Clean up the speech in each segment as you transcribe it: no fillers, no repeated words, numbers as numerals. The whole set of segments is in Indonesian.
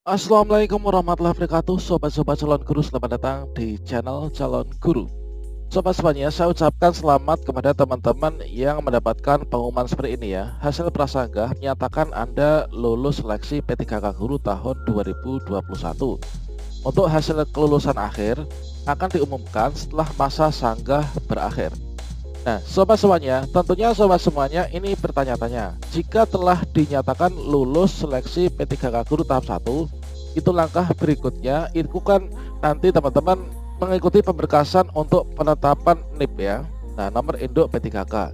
Assalamualaikum warahmatullahi wabarakatuh. Sobat-sobat calon guru, selamat datang di channel Calon Guru. Sobat semuanya, saya ucapkan selamat kepada teman-teman yang mendapatkan pengumuman seperti ini ya. Hasil prasanggah menyatakan Anda lulus seleksi P3K Guru tahun 2021. Untuk hasil kelulusan akhir akan diumumkan setelah masa sanggah berakhir. Nah, sobat semuanya, tentunya sobat semuanya ini bertanya-tanya, jika telah dinyatakan lulus seleksi P3K Guru tahap 1, itu langkah berikutnya, itu kan nanti teman-teman mengikuti pemberkasan untuk penetapan NIP ya. Nah, nomor induk P3K.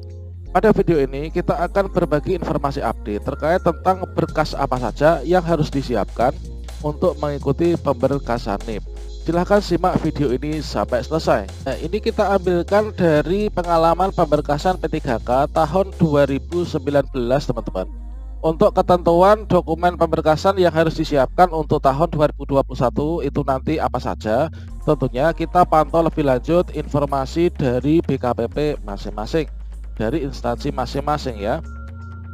Pada video ini kita akan berbagi informasi update terkait tentang berkas apa saja yang harus disiapkan untuk mengikuti pemberkasan NIP. Silahkan simak video ini sampai selesai. Nah, ini kita ambilkan dari pengalaman pemberkasan P3K tahun 2019 teman-teman. Untuk ketentuan dokumen pemberkasan yang harus disiapkan untuk tahun 2021 itu nanti apa saja, tentunya kita pantau lebih lanjut informasi dari BKPP masing-masing, dari instansi masing-masing ya.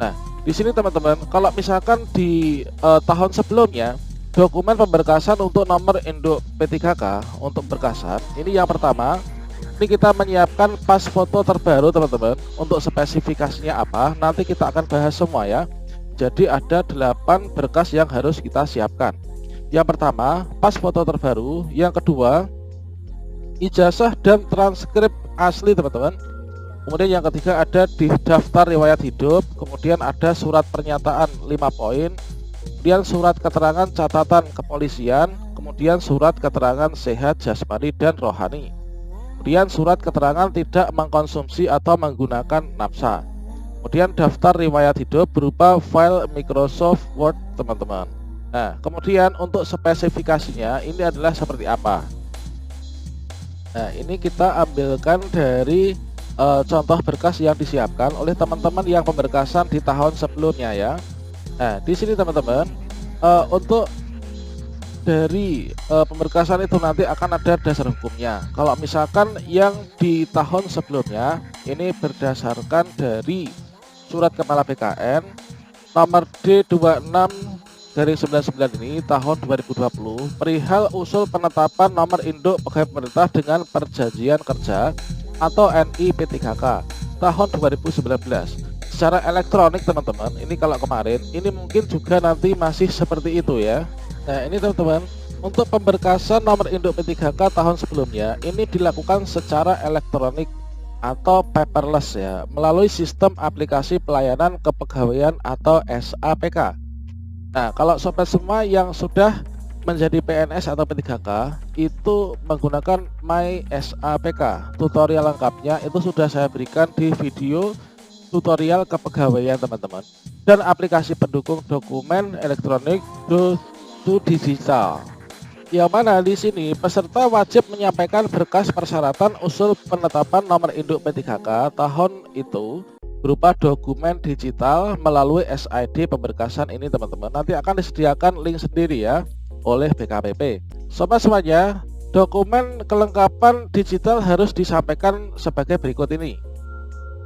Nah, di sini teman-teman, kalau misalkan di tahun sebelumnya dokumen pemberkasan untuk nomor induk P3K untuk berkasan, ini yang pertama, ini kita menyiapkan pas foto terbaru teman-teman. Untuk spesifikasinya apa, nanti kita akan bahas semua ya. Jadi ada 8 berkas yang harus kita siapkan. Yang pertama, pas foto terbaru. Yang kedua, ijazah dan transkrip asli teman-teman. Kemudian yang ketiga ada di daftar riwayat hidup. Kemudian ada surat pernyataan 5 poin. Kemudian surat keterangan catatan kepolisian, kemudian surat keterangan sehat jasmani dan rohani, kemudian surat keterangan tidak mengkonsumsi atau menggunakan nafsa, kemudian daftar riwayat hidup berupa file Microsoft Word teman-teman. Nah, kemudian untuk spesifikasinya ini adalah seperti apa. Nah, ini kita ambilkan dari contoh berkas yang disiapkan oleh teman-teman yang pemberkasan di tahun sebelumnya ya. Nah, di sini teman-teman, untuk dari pemberkasan itu nanti akan ada dasar hukumnya. Kalau misalkan yang di tahun sebelumnya ini berdasarkan dari surat kepala BKN nomor D26/99 ini tahun 2020 perihal usul penetapan nomor induk pegawai pemerintah dengan perjanjian kerja atau NI P3K tahun 2019 secara elektronik teman-teman. Ini kalau kemarin, ini mungkin juga nanti masih seperti itu ya. Nah, ini teman-teman, untuk pemberkasan nomor induk P3K tahun sebelumnya ini dilakukan secara elektronik atau paperless ya, melalui sistem aplikasi pelayanan kepegawaian atau SAPK. Nah, kalau sobat semua yang sudah menjadi PNS atau P3K itu menggunakan My SAPK, tutorial lengkapnya itu sudah saya berikan di video tutorial kepegawaian teman-teman, dan aplikasi pendukung dokumen elektronik to digital, yang mana di sini peserta wajib menyampaikan berkas persyaratan usul penetapan nomor induk P3K tahun itu berupa dokumen digital melalui SID pemberkasan ini teman-teman. Nanti akan disediakan link sendiri ya oleh BKPP. Sobat semuanya, dokumen kelengkapan digital harus disampaikan sebagai berikut ini.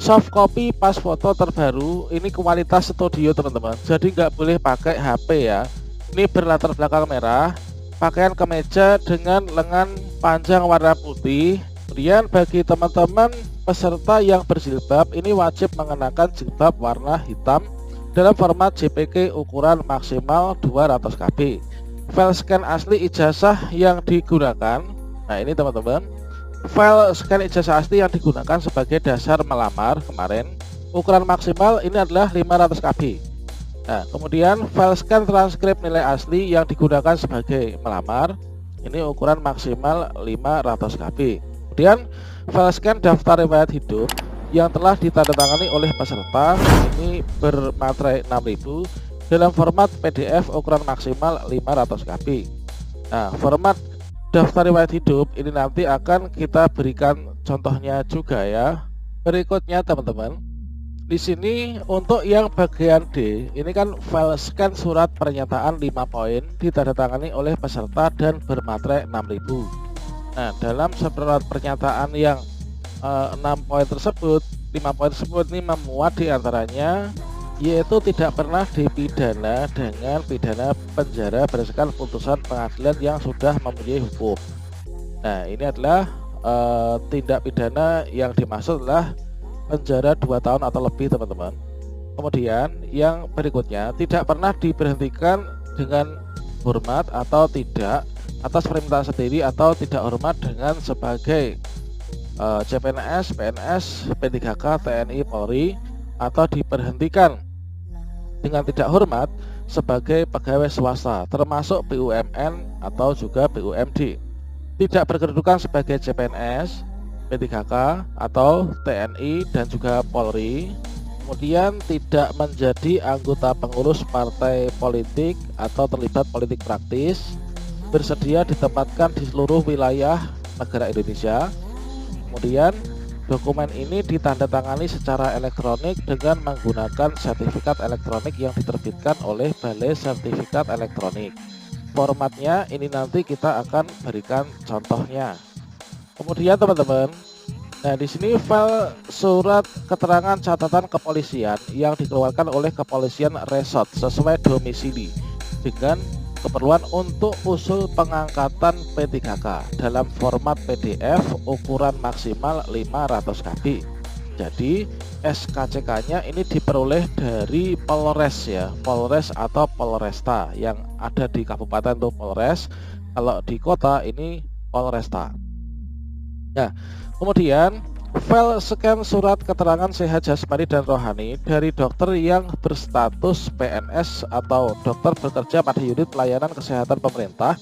Soft copy pas foto terbaru, ini kualitas studio teman-teman, jadi nggak boleh pakai HP ya. Ini berlatar belakang merah, pakaian kemeja dengan lengan panjang warna putih. Kemudian bagi teman-teman peserta yang berjilbab ini wajib mengenakan jilbab warna hitam dalam format JPG ukuran maksimal 200 KB. File scan asli ijazah yang digunakan, nah ini teman-teman, file scan ijazah asli yang digunakan sebagai dasar melamar kemarin, ukuran maksimal ini adalah 500 KB. Nah, kemudian file scan transkrip nilai asli yang digunakan sebagai melamar, ini ukuran maksimal 500 KB. Kemudian file scan daftar riwayat hidup yang telah ditandatangani oleh peserta, ini bermaterai 6000 dalam format PDF ukuran maksimal 500 KB. Nah, format daftar riwayat hidup ini nanti akan kita berikan contohnya juga ya. Berikutnya teman-teman, di sini untuk yang bagian D ini kan file scan surat pernyataan 5 poin ditandatangani oleh peserta dan bermaterai 6000. Nah, dalam surat pernyataan yang 6 poin tersebut, 5 poin tersebut ini memuat diantaranya yaitu tidak pernah dipidana dengan pidana penjara berdasarkan putusan pengadilan yang sudah mempunyai hukum. Nah, ini adalah tindak pidana yang dimaksud adalah penjara 2 tahun atau lebih, teman-teman. Kemudian yang berikutnya, tidak pernah diberhentikan dengan hormat atau tidak atas permintaan sendiri atau tidak hormat dengan sebagai CPNS, PNS, P3K, TNI, Polri, atau diberhentikan dengan tidak hormat sebagai pegawai swasta termasuk BUMN atau juga BUMD, tidak berkedudukan sebagai CPNS, P3K, atau TNI dan juga Polri, kemudian tidak menjadi anggota pengurus partai politik atau terlibat politik praktis, bersedia ditempatkan di seluruh wilayah negara Indonesia. Kemudian dokumen ini ditandatangani secara elektronik dengan menggunakan sertifikat elektronik yang diterbitkan oleh Balai Sertifikat Elektronik. Formatnya ini nanti kita akan berikan contohnya. Kemudian teman-teman, nah di sini file surat keterangan catatan kepolisian yang dikeluarkan oleh Kepolisian Resort sesuai domisili dengan keperluan untuk usul pengangkatan P3K dalam format PDF ukuran maksimal 500 KB. Jadi SKCK-nya ini diperoleh dari Polres ya, Polres atau Polresta yang ada di kabupaten itu Polres, kalau di kota ini Polresta. Nah, kemudian file scan surat keterangan sehat jasmani dan rohani dari dokter yang berstatus PNS atau dokter bekerja pada unit pelayanan kesehatan pemerintah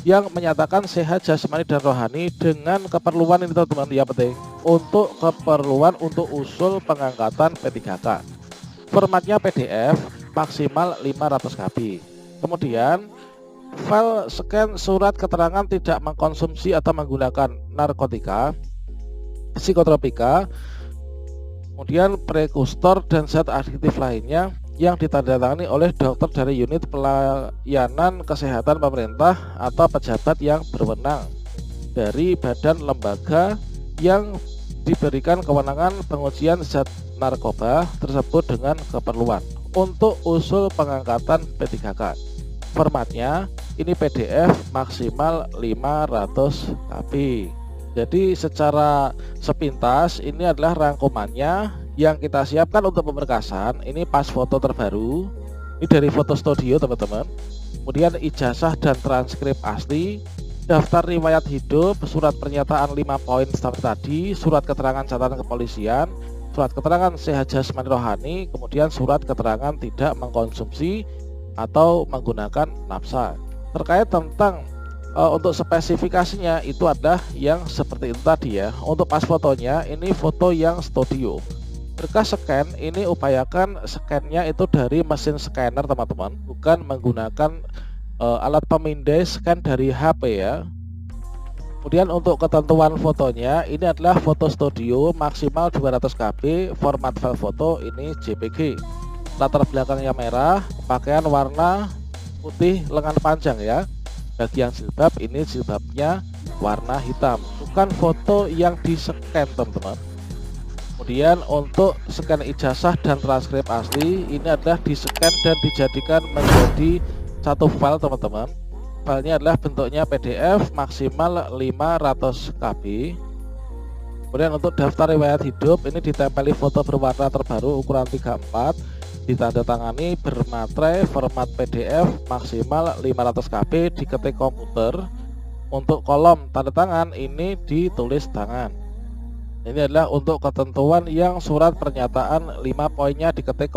yang menyatakan sehat jasmani dan rohani dengan keperluan ini teman-teman yang penting untuk keperluan untuk usul pengangkatan P3K. Formatnya PDF maksimal 500 KB. Kemudian file scan surat keterangan tidak mengkonsumsi atau menggunakan narkotika, psikotropika, kemudian prekustor dan zat adiktif lainnya yang ditandatangani oleh dokter dari unit pelayanan kesehatan pemerintah atau pejabat yang berwenang dari badan lembaga yang diberikan kewenangan pengujian zat narkoba tersebut dengan keperluan untuk usul pengangkatan P3K. Formatnya ini PDF maksimal 500 KB. Jadi secara sepintas ini adalah rangkumannya yang kita siapkan untuk pemberkasan. Ini pas foto terbaru, ini dari foto studio teman-teman. Kemudian ijazah dan transkrip asli, daftar riwayat hidup, surat pernyataan 5 poin seperti tadi, surat keterangan catatan kepolisian, surat keterangan sehat jasmani rohani, kemudian surat keterangan tidak mengkonsumsi atau menggunakan nafsa. Terkait tentang untuk spesifikasinya itu ada yang seperti itu tadi ya. Untuk pas fotonya ini foto yang studio. Berkas scan ini upayakan scannya itu dari mesin scanner teman-teman, bukan menggunakan alat pemindai scan dari HP ya. Kemudian untuk ketentuan fotonya ini adalah foto studio maksimal 200 KB, format file foto ini JPG. Latar belakangnya merah, pakaian warna putih lengan panjang ya. Bagi yang jilbab ini jilbabnya warna hitam, bukan foto yang di scan teman-teman. Kemudian untuk scan ijazah dan transkrip asli ini adalah di scan dan dijadikan menjadi satu file teman-teman. Filenya adalah bentuknya PDF maksimal 500 KB. Kemudian untuk daftar riwayat hidup ini ditempeli foto berwarna terbaru ukuran 34, ditandatangani bermaterai format PDF maksimal 500 KB, diketik komputer. Untuk kolom tanda tangan ini ditulis tangan. Ini adalah untuk ketentuan yang surat pernyataan 5 poinnya diketik